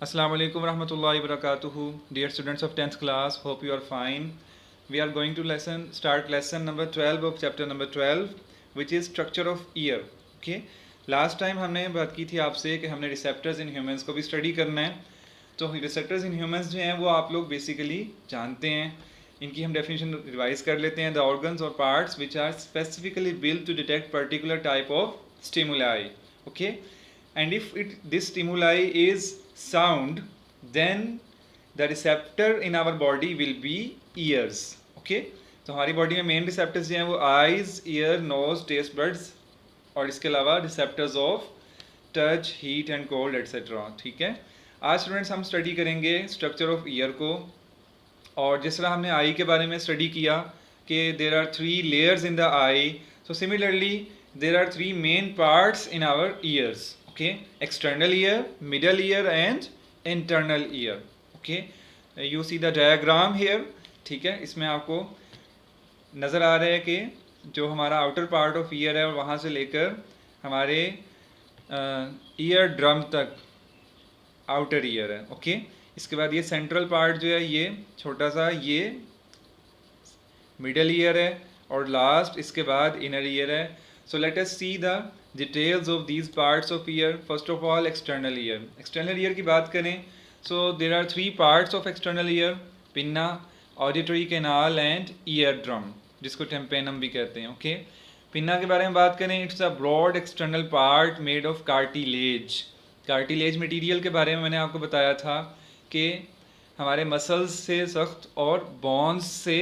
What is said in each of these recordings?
Assalamu alaikum warahmatullahi wabarakatuh. Dear students of 10th class, hope you are fine. We are going to start lesson number 12 of chapter number 12, which is structure of ear. Okay. Last time हमने बात की थी आपसे कि हमने receptors in humans को भी study करना है. तो रिसेप्टर्स इन ह्यूमंस जो हैं वो आप लोग बेसिकली जानते हैं. इनकी हम डेफिनेशन रिवाइज कर लेते हैं. द ऑर्गन्स और parts which are specifically build to detect particular type of stimuli. Okay. And if this stimuli is sound, then the receptor in our body will be ears. Okay. तो हमारी body में main receptors जो हैं वो eyes, ear, nose, taste buds और इसके अलावा receptors of touch, heat and cold etcetera. ठीक है. आज स्टूडेंट्स हम स्टडी करेंगे स्ट्रक्चर ऑफ ईयर को. और जिस तरह हमने आई के बारे में स्टडी किया कि there are 3 layers in the eye, so similarly there are 3 main parts in our ears. Okay, external ear, middle ear and internal ear. Okay, you see the diagram here. ठीक है. इसमें आपको नज़र आ रहा है कि जो हमारा आउटर पार्ट ऑफ ईयर है और वहाँ से लेकर हमारे ईयर ड्रम तक आउटर ईयर है. ओके. इसके बाद ये सेंट्रल पार्ट जो है ये छोटा सा ये मिडल ईयर है और लास्ट इसके बाद इनर ईयर है. So let us see the details of these parts of ear. First of all, external ear. External ear की बात करें, so there are 3 parts of external ear: pinna, auditory canal and eardrum, जिसको tympanum भी कहते हैं. Okay. Pinna के बारे में बात करें, it's a broad external part made of cartilage. Cartilage material के बारे में मैंने आपको बताया था कि हमारे मसल्स से सख्त और बोन्स से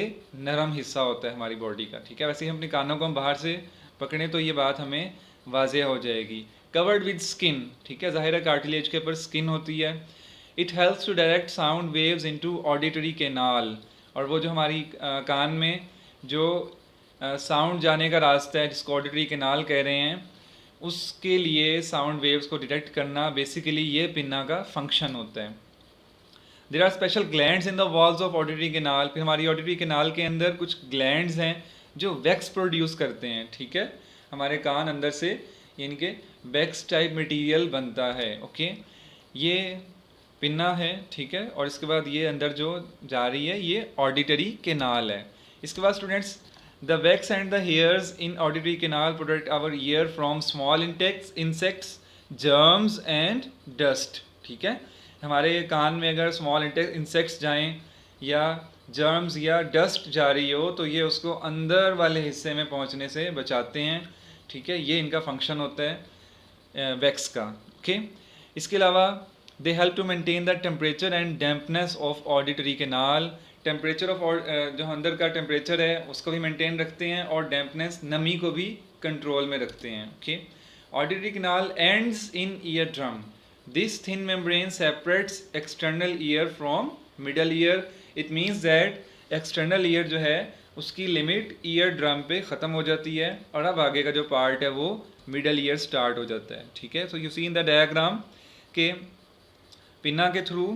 नरम हिस्सा होता है हमारी बॉडी का. ठीक है. वैसे ही अपने कानों को हम बाहर से पकड़ें तो ये बात हमें वाज़ेह हो जाएगी. Covered with skin. ठीक है. ज़ाहिर है कार्टिलेज के ऊपर स्किन होती है. It helps to direct sound waves into auditory canal. और वो जो हमारी कान में जो साउंड जाने का रास्ता है जिसको ऑडिटरी कैनाल कह रहे हैं, उसके लिए साउंड वेव्स को डिटेक्ट करना बेसिकली ये पिन्ना का फंक्शन होता है. There are special glands in the walls of auditory canal. फिर हमारी ऑडिटरी कैनाल के अंदर कुछ ग्लैंड्स हैं जो वैक्स प्रोड्यूस करते हैं. ठीक है. हमारे कान अंदर से इनके वैक्स टाइप मटेरियल बनता है. ओके. ये पिन्ना है. ठीक है. और इसके बाद ये अंदर जो जा रही है ये ऑडिटरी कैनाल है. इसके बाद students, the wax and the hairs in auditory canal protect our ear from small insects, germs and dust. ठीक है. हमारे कान में अगर स्मॉल इंसेक्ट्स जाएँ या जर्म्स या डस्ट जा रही हो तो ये उसको अंदर वाले हिस्से में पहुंचने से बचाते हैं. ठीक है. ये इनका फंक्शन होता है वैक्स का. ओके. इसके अलावा they help to maintain the temperature and dampness of auditory canal. Temperature of जो अंदर का टेम्परेचर है उसको भी मेंटेन रखते हैं और डैम्पनेस नमी को भी कंट्रोल में रखते हैं. Okay. Auditory canal ends in ear drum. This thin membrane separates external ear from middle ear. It means that external ear जो है उसकी लिमिट ईयर ड्रम पे ख़त्म हो जाती है और अब आगे का जो पार्ट है वो मिडल ईयर स्टार्ट हो जाता है. ठीक है. So you see in the diagram के पिन्ना के थ्रू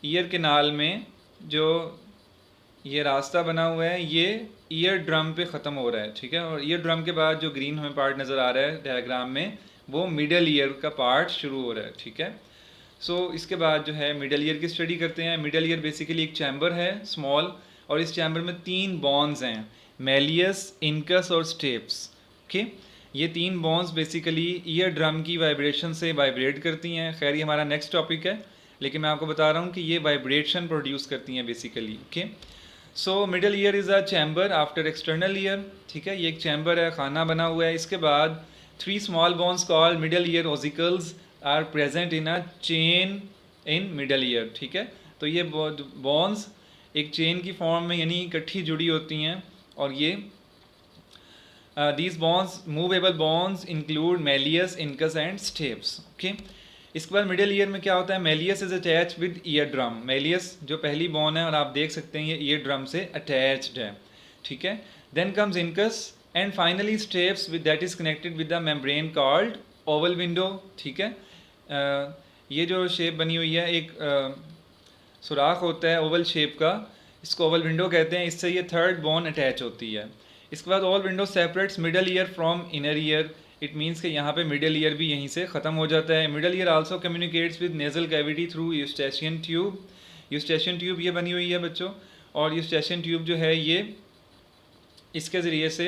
ईयर कैनाल में जो ये रास्ता बना हुआ है ये ईयर ड्रम पे ख़त्म हो रहा है. ठीक है. और ईयर ड्रम के बाद जो ग्रीन हमें पार्ट नज़र आ रहा है डायग्राम में वो मिडल ईयर का पार्ट शुरू हो रहा है. ठीक है. इसके बाद जो है मिडल ईयर की स्टडी करते हैं. मिडल ईयर बेसिकली एक चैम्बर है स्मॉल, और इस चैम्बर में 3 बॉन्स हैं, मेलियस, इनकस और स्टेप्स. ओके. ये 3 बॉन्स बेसिकली ईयर ड्रम की वाइब्रेशन से वाइब्रेट करती हैं. खैर ये हमारा नेक्स्ट टॉपिक है, लेकिन मैं आपको बता रहा हूँ कि ये वाइब्रेशन प्रोड्यूस करती हैं basically. Okay. So middle ear is a chamber after external ear. ठीक है. ये एक चैम्बर है, खाना बना हुआ है. इसके बाद 3 small bones called middle ear ossicles are present in a chain in middle ear. ठीक है. तो ये बॉन्स एक चेन की फॉर्म में यानी इकट्ठी जुड़ी होती हैं. और ये these bones movable bones include malleus, incus and stapes. Okay. इसके बाद मिडल ईयर में क्या होता है, malleus is attach with ear drum. Malleus जो पहली बॉन है और आप देख सकते हैं ये ईयर ड्रम से अटैच्ड है. ठीक है. Then comes incus and finally stapes with that is connected with the membrane called oval window. ठीक है. ये जो शेप बनी हुई है एक सुराख होता है ओवल शेप का, इसको ओवल विंडो कहते हैं. इससे ये थर्ड बोन अटैच होती है. इसके बाद Oval window separates middle ear from inner ear. It means कि यहाँ पे मिडल ईयर भी यहीं से ख़त्म हो जाता है। Middle ear also communicates with nasal cavity through Eustachian tube. Eustachian tube ये बनी हुई है बच्चों, और यूस्टेशियन ट्यूब जो है ये इसके ज़रिए से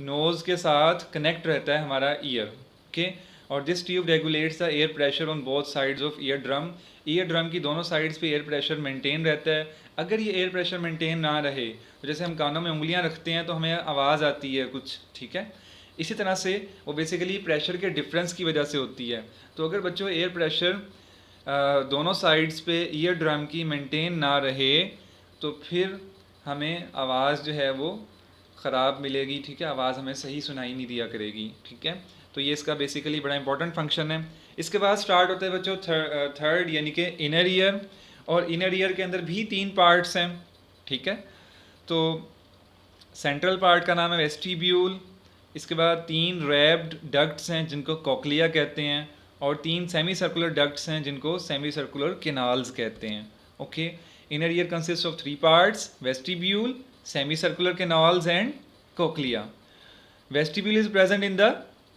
नोज़ के साथ कनेक्ट रहता है हमारा ईयर। ओके, और this tube regulates the air pressure on both sides of ear drum. Ear drum की दोनों साइड्स पे एयर प्रेशर मेंटेन रहता है। अगर ये एयर प्रेशर मेंटेन ना रहे, तो जैसे हम कानों में उंगलियां रखते हैं तो हमें आवाज़ आती है कुछ, ठीक है, इसी तरह से वो बेसिकली प्रेशर के डिफरेंस की वजह से होती है। तो अगर बच्चों एयर प्रेशर दोनों साइड्स पे ईयर ड्रम की मेंटेन ना रहे, तो फिर हमें आवाज़ जो है वो ख़राब मिलेगी, ठीक है, आवाज़ हमें सही सुनाई नहीं दिया करेगी, ठीक है। तो ये इसका बेसिकली बड़ा इंपॉर्टेंट फंक्शन है। इसके बाद स्टार्ट होता है बच्चों थर्ड यानी कि इनर ईयर, और इनर ईयर के अंदर भी 3 पार्ट्स हैं, ठीक है। तो सेंट्रल पार्ट का नाम है वेस्टिब्यूल, इसके बाद 3 रैप्ड डक्ट्स हैं जिनको कॉक्लिया कहते हैं, और 3 सेमी सर्कुलर डक्ट्स हैं जिनको सेमी सर्कुलर केनाल्स कहते हैं। Okay, inner ear consist of 3 parts, vestibule, semicircular canals and cochlea. Vestibule is present in the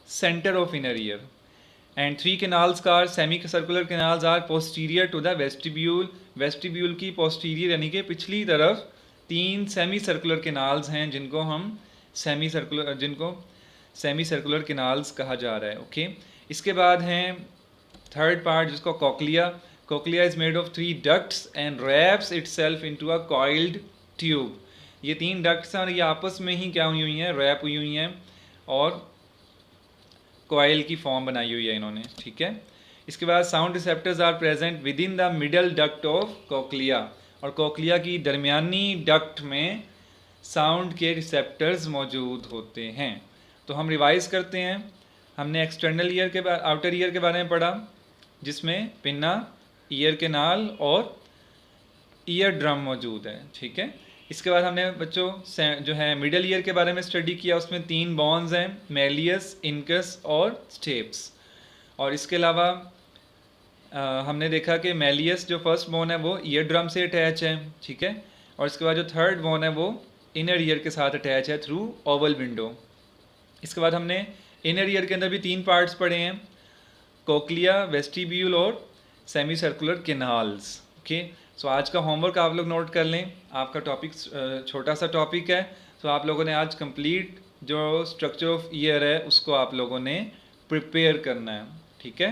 center of inner ear, and 3 canals are semicircular canals are posterior to the vestibule. Vestibule की posterior यानी कि पिछली तरफ 3 semicircular canals हैं जिनको semicircular canals कहा जा रहा है। ओके, इसके बाद हैं थर्ड पार्ट जिसको cochlea. Cochlea is made of 3 ducts and wraps itself into a coiled tube. ये 3 डक्ट्स हैं और ये आपस में ही क्या हुई हैं, रैप हुई हुई हैं, और कॉइल की फॉर्म बनाई हुई है इन्होंने, ठीक है। इसके बाद sound receptors are present within the middle duct of cochlea, और कॉक्लिया की दरमियानी डक्ट में साउंड के रिसेप्टर्स मौजूद होते हैं। तो हम रिवाइज करते हैं। हमने एक्सटर्नल ईयर के बाद आउटर ईयर के बारे में पढ़ा, जिसमें पिन्ना, ईयर केनाल और ईयर ड्रम मौजूद है, ठीक है। इसके बाद हमने बच्चों जो है मिडल ईयर के बारे में स्टडी किया, उसमें 3 बोन्स हैं, मेलियस, इनकस और स्टेप्स। और इसके अलावा हमने देखा कि मेलियस जो फर्स्ट बोन है वो ईयर ड्रम से अटैच है, ठीक है, और इसके बाद जो थर्ड बोन है वो इनर ईयर के साथ अटैच है थ्रू ओवल विंडो। इसके बाद हमने इनर ईयर के अंदर भी 3 पार्ट्स पढ़े हैं, कोक्लिया, वेस्टिब्यूल और सेमी सर्कुलर केनाल्स। ओके, सो आज का होमवर्क आप लोग नोट कर लें। आपका टॉपिक छोटा सा टॉपिक है, तो आप लोगों ने आज कंप्लीट जो स्ट्रक्चर ऑफ ईयर है उसको आप लोगों ने प्रिपेयर करना है, ठीक है।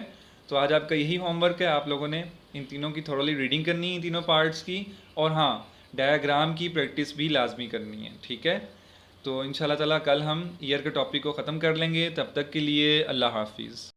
तो आज आपका यही होमवर्क है, आप लोगों ने इन तीनों की थोड़ी रीडिंग करनी है, इन तीनों पार्ट्स की, और हाँ, डायग्राम की प्रैक्टिस भी लाजमी करनी है, ठीक है। तो इंशाल्लाह ताला कल हम ईयर के टॉपिक को ख़त्म कर लेंगे। तब तक के लिए अल्लाह हाफिज़।